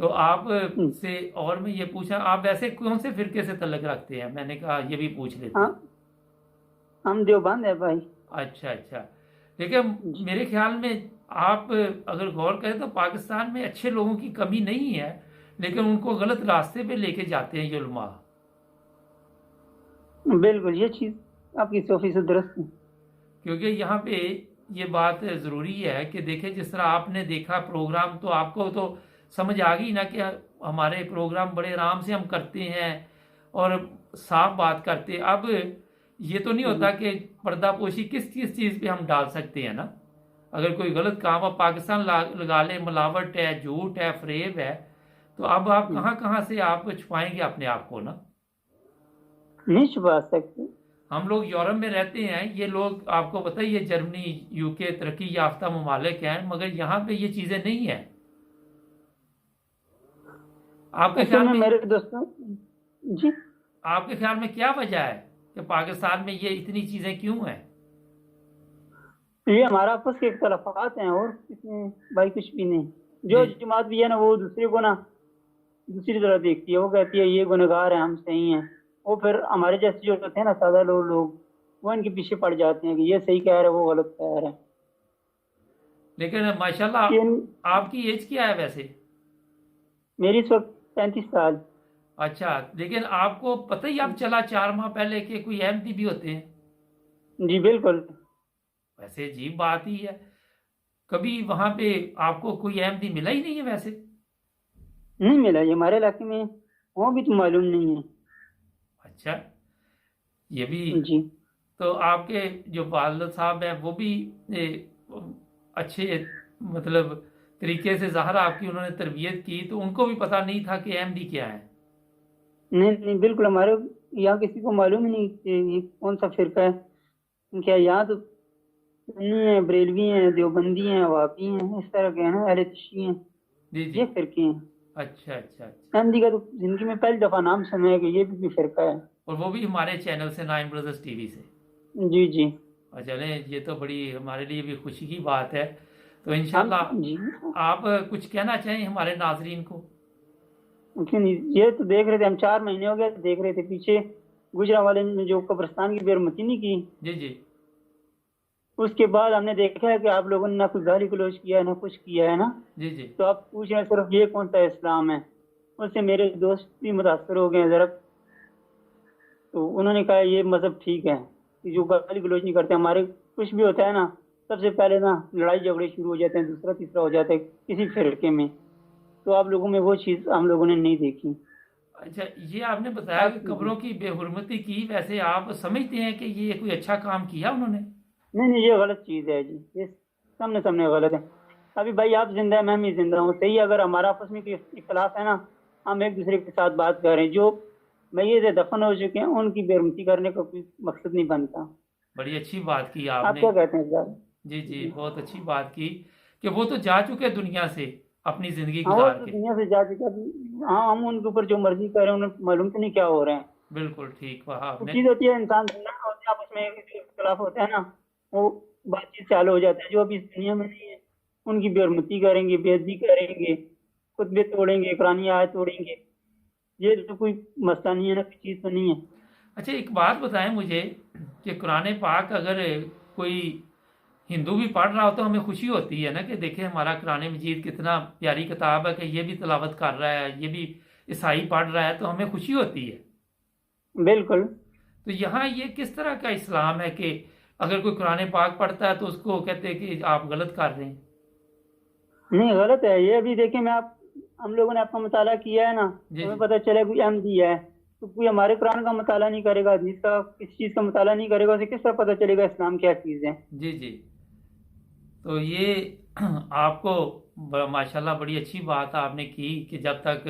تو آپ سے اور میں یہ پوچھا آپ ویسے کون سے فرقے سے تعلق رکھتے ہیں؟ میں نے کہا یہ بھی پوچھ لیتے ہاں ہیں۔ ہم دیوبند ہے بھائی۔ اچھا اچھا، لیکن جی میرے خیال میں آپ اگر غور کریں تو پاکستان میں اچھے لوگوں کی کمی نہیں ہے، لیکن ان کو غلط راستے پہ لے کے جاتے ہیں یہ علماء۔ بالکل، یہ چیز آپ کی 100% درست ہے۔ کیونکہ یہاں پہ یہ بات ضروری ہے کہ دیکھیں جس طرح آپ نے دیکھا پروگرام، تو آپ کو تو سمجھ آ گئی نا کہ ہمارے پروگرام بڑے آرام سے ہم کرتے ہیں اور صاف بات کرتے ہیں۔ اب یہ تو نہیں ہوتا کہ پردہ پوشی کس چیز پہ ہم ڈال سکتے ہیں نا، اگر کوئی غلط کام اب پاکستان لگا لے، ملاوٹ ہے، جھوٹ ہے، فریب ہے، تو اب آپ کہاں سے آپ چھپائیں گے اپنے آپ کو نا؟ نہیں چھپا سکتے۔ ہم لوگ یورپ میں رہتے ہیں، یہ لوگ آپ کو پتہ ہی ہے جرمنی یو کے ترقی یافتہ ممالک ہیں، مگر یہاں پہ یہ چیزیں نہیں ہیں۔ آپ کے اصل خیال میں میں میرے دوستوں، جی آپ کے خیال میں کیا وجہ ہے کہ پاکستان میں یہ اتنی چیزیں کیوں ہیں؟ یہ ہمارا آپس کے اختلافات ہیں، اور اس میں بھائی کچھ بھی نہیں۔ جو جی جماعت بھی ہے نا، وہ دوسرے کو نا دوسری طرح دیکھتی ہے، وہ کہتی ہے یہ گنہگار ہیں، ہم صحیح ہیں۔ وہ پھر ہمارے جیسے جو ہوتے ہیں نا سادہ لوگ وہ ان کے پیچھے پڑ جاتے ہیں کہ یہ صحیح کہہ رہے ہیں، وہ غلط کہہ رہے ہیں۔ لیکن ماشاءاللہ ان آپ کی ایج کیا ہے ویسے؟ میری اس وقت 35 سال۔ اچھا، لیکن آپ کو پتہ ہی اب چلا 4 ماہ پہلے کہ کوئی احمدی بھی ہوتے ہیں؟ جی بالکل۔ ویسے عجیب بات ہی ہے، کبھی وہاں پہ آپ کو کوئی احمدی ملا ہی نہیں ہے ویسے؟ نہیں ملا، یہ ہمارے علاقے میں وہ بھی تو معلوم نہیں ہے۔ اچھا، یہ بھی جی تو آپ کے جو والد صاحب ہیں وہ بھی اچھے مطلب طریقے سے ظاہر آپ کی انہوں نے تربیت کی، تو ان کو بھی پتہ نہیں تھا کہ احمدی کیا ہے؟ نہیں بالکل، ہمارے یہاں کسی کو معلوم ہی نہیں کہ یہ کون سا فرقہ ہے۔ کیا یہاں تو سنی ہیں، بریلوی ہیں، دیوبندی ہیں، وہابی ہیں، اس طرح کے ہیں، اہل تشیع ہیں، جی یہ جی، فرقے ہیں۔ اچھا اچھا اچھا، احمدی کا تو زندگی میں پہلی دفعہ نام سنا ہے کہ یہ بھی فرقہ ہے۔ اور وہ بھی ہمارے چینل سے، نائن بردرز ٹی وی سے؟ جی جی چلیں، یہ تو بڑی ہمارے لیے بھی خوشی کی بات ہے۔ تو ہم انشاءاللہ جی آپ کچھ کہنا چاہیں ہمارے ناظرین کو؟ کیوں نہیں، یہ تو دیکھ رہے تھے ہم، 4 مہینے ہو گئے دیکھ رہے تھے، پیچھے گجرا والے نے جو قبرستان کی بےرحمتی نہیں کی، جی جی اس کے بعد ہم نے دیکھا ہے کہ آپ لوگوں نے نہ کوئی گالی گلوچ کیا ہے، نہ کچھ کیا ہے نا۔ جی جی، تو آپ پوچھ رہے ہیں صرف یہ کون سا اسلام ہے؟ اس سے میرے دوست بھی متاثر ہو گئے ہیں ذرا، تو انہوں نے کہا یہ مذہب ٹھیک ہے، کہ جو گالی گلوچ نہیں کرتے۔ ہمارے کچھ بھی ہوتا ہے نا، سب سے پہلے نا لڑائی جھگڑے شروع ہو جاتے ہیں، دوسرا تیسرا ہو جاتا ہے کسی فرقے میں۔ تو آپ لوگوں میں وہ چیز ہم لوگوں نے نہیں دیکھی۔ اچھا، یہ آپ نے بتایا آپ کہ قبروں کی بے حرمتی کی، ویسے آپ سمجھتے ہیں کہ یہ کوئی اچھا کام کیا انہوں نے؟ نہیں یہ غلط چیز ہے جی، یہ سامنے غلط ہے۔ ابھی بھائی آپ زندہ ہیں، میں بھی زندہ ہوں، صحیح ہے۔ اگر ہمارا آپس میں کوئی اختلاف ہے نا، ہم ایک دوسرے کے ساتھ بات کر رہے ہیں۔ جو میت دفن ہو چکے ہیں ان کی بےرحمتی کرنے کا کوئی مقصد نہیں بنتا۔ بڑی اچھی بات کی آپ آپ نے۔ کیا کہتے ہیں سر؟ جی جی، بہت اچھی بات کی کہ وہ تو جا چکے دنیا سے اپنی زندگی ہاں وہ گزار تو کے۔ دنیا سے جا چکا، ہاں ہم ان کے اوپر جو مرضی کر رہے ہیں، انہیں معلوم تو نہیں کیا ہو رہے ہیں۔ بالکل ٹھیک کہا آپ وہ نے۔ چیز ہوتی ہے انسان زندہ ہوتے ہیں، آپس میں اختلاف ہوتا ہے نا، وہ بات چیت چالو ہو جاتا ہے۔ جو ابھی اس دنیا میں نہیں ہے ان کی بےرحمتی کریں گے، بے عزتی کریں گے، خطبے توڑیں گے، قرآن آیت توڑیں گے، یہ تو کوئی مسئلہ نہیں ہے نا، کوئی چیز تو نہیں ہے۔ اچھا، ایک بات بتائیں مجھے کہ قرآن پاک اگر کوئی ہندو بھی پڑھ رہا ہو تو ہمیں خوشی ہوتی ہے نا کہ دیکھیں ہمارا قرآن مجید کتنا پیاری کتاب ہے، کہ یہ بھی تلاوت کر رہا ہے، یہ بھی عیسائی پڑھ رہا ہے، تو ہمیں خوشی ہوتی ہے۔ بالکل تو یہاں یہ کس طرح کا اسلام ہے کہ اگر کوئی قرآن پاک پڑھتا ہے تو اس کو کہتے ہیں کہ آپ غلط کر رہے ہیں؟ نہیں غلط ہے یہ۔ ابھی دیکھیں ہم لوگوں نے آپ کا مطالعہ کیا ہے نا، جی ہمیں جی پتہ چلا کوئی احمدی ہے، تو کوئی ہمارے قرآن کا مطالعہ نہیں کرے گا، حدیث کا کسی چیز کا مطالعہ نہیں کرے گا، اسے کس طرح پتہ چلے گا اسلام کیا چیز ہے؟ جی جی، تو یہ آپ کو ماشاءاللہ بڑی اچھی بات آپ نے کی کہ جب تک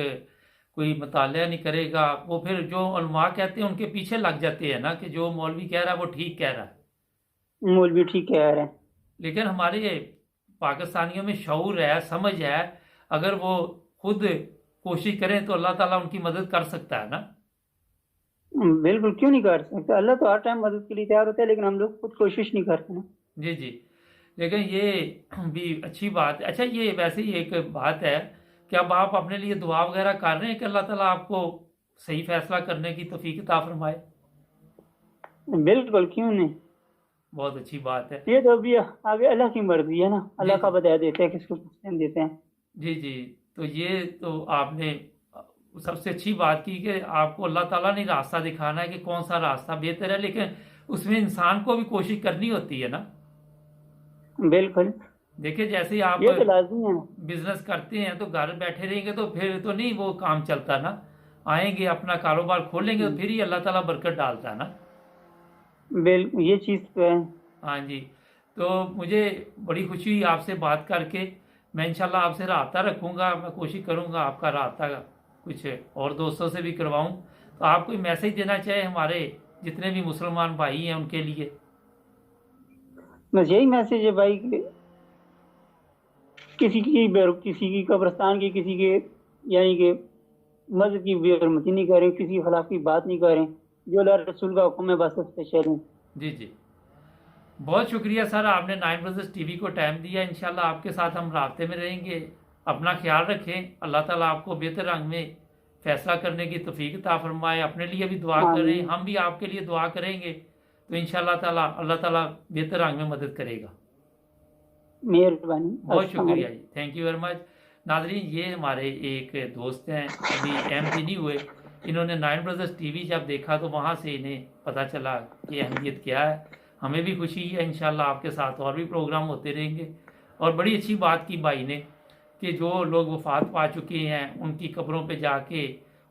کوئی مطالعہ نہیں کرے گا، وہ پھر جو علماء کہتے ہیں ان کے پیچھے لگ جاتے ہیں نا کہ جو مولوی کہہ رہا ہے وہ ٹھیک کہہ رہا ہے۔ مولوی ٹھیک کہہ رہے ہیں۔ لیکن ہمارے پاکستانیوں میں شعور ہے، سمجھ ہے، اگر وہ خود کوشش کریں تو اللہ تعالیٰ ان کی مدد کر سکتا ہے نا۔ بالکل، کیوں نہیں کر سکتے؟ اللہ تو ہر ٹائم مدد کے لیے تیار ہوتا ہے، لیکن ہم لوگ خود کوشش نہیں کرتے نا۔ جی جی، لیکن یہ بھی اچھی بات ہے۔ اچھا، یہ ویسے ہی ایک بات ہے کہ اب آپ اپنے لیے دعا وغیرہ کر رہے ہیں کہ اللہ تعالیٰ آپ کو صحیح فیصلہ کرنے کی توفیق عطا فرمائے؟ بالکل، کیوں نہیں. بہت اچھی بات ہے. یہ تو ابھی آگے اللہ کی مرضی ہے نا، اللہ جی کا بتا دیتے ہیں کس کو کس دیتے ہیں. جی جی. تو یہ تو آپ نے سب سے اچھی بات کی کہ آپ کو اللہ تعالیٰ نے راستہ دکھانا ہے کہ کون سا راستہ بہتر ہے، لیکن اس میں انسان کو بھی کوشش کرنی ہوتی ہے نا. بالکل، دیکھیں جیسے ہی آپ یہ تو لازمی ہے. بزنس کرتے ہیں تو گھر بیٹھے رہیں گے تو پھر تو نہیں وہ کام چلتا نا. آئیں گے اپنا کاروبار کھولیں گے تو پھر ہی اللہ تعالیٰ برکت ڈالتا ہے نا. بالکل، یہ چیز تو ہے. ہاں جی. تو مجھے بڑی خوشی ہوئی آپ سے بات کر کے. میں انشاءاللہ آپ سے رابطہ رکھوں گا، میں کوشش کروں گا آپ کا رابطہ کچھ اور دوستوں سے بھی کرواؤں. تو آپ کوئی میسج دینا چاہیں ہمارے جتنے بھی مسلمان بھائی ہیں ان کے لیے؟ بس یہی میسج ہے بھائی کہ کسی کی قبرستان کی، کسی کے یعنی کہ مذہب کی بے حرمتی نہیں کریں، کسی کے خلاف کی بات نہیں کریں. جو اللہ رسول کا حکم ہے بس اس پہ چلیں. جی جی. بہت شکریہ سر، آپ نے 9 بزنس ٹی وی کو ٹائم دیا. انشاءاللہ آپ کے ساتھ ہم رابطے میں رہیں گے. اپنا خیال رکھیں. اللہ تعالیٰ آپ کو بہتر رنگ میں فیصلہ کرنے کی توفیق عطا فرمائے. اپنے لیے بھی دعا کریں، ہم بھی آپ کے لیے دعا کریں گے. تو انشاءاللہ تعالیٰ اللہ تعالیٰ بہتر رنگ میں مدد کرے گا. مہربانی. بہت شکریہ جی. Thank you very much. ناظرین، یہ ہمارے ایک دوست ہیں، ابھی احمدی نہیں ہوئے. انہوں نے 9 بردرز ٹی وی جب دیکھا تو وہاں سے انہیں پتہ چلا کہ اہمیت کیا ہے. ہمیں بھی خوشی ہے. انشاءاللہ آپ کے ساتھ اور بھی پروگرام ہوتے رہیں گے. اور بڑی اچھی بات کی بھائی نے کہ جو لوگ وفات پا چکے ہیں ان کی قبروں پہ جا کے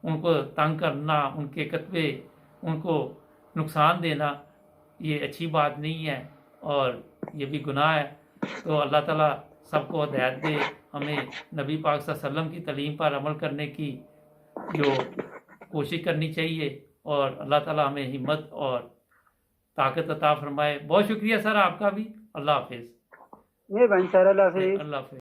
ان کو تنگ کرنا، ان کے کتبے ان کو نقصان دینا، یہ اچھی بات نہیں ہے اور یہ بھی گناہ ہے. تو اللہ تعالیٰ سب کو ہدایت دے. ہمیں نبی پاک صلی اللہ علیہ وسلم کی تعلیم پر عمل کرنے کی جو کوشش کرنی چاہیے، اور اللہ تعالیٰ ہمیں ہمت اور طاقت عطا فرمائے. بہت شکریہ سر آپ کا بھی. اللہ حافظ. مہربانی سر. اللہ حافظ. اللہ حافظ.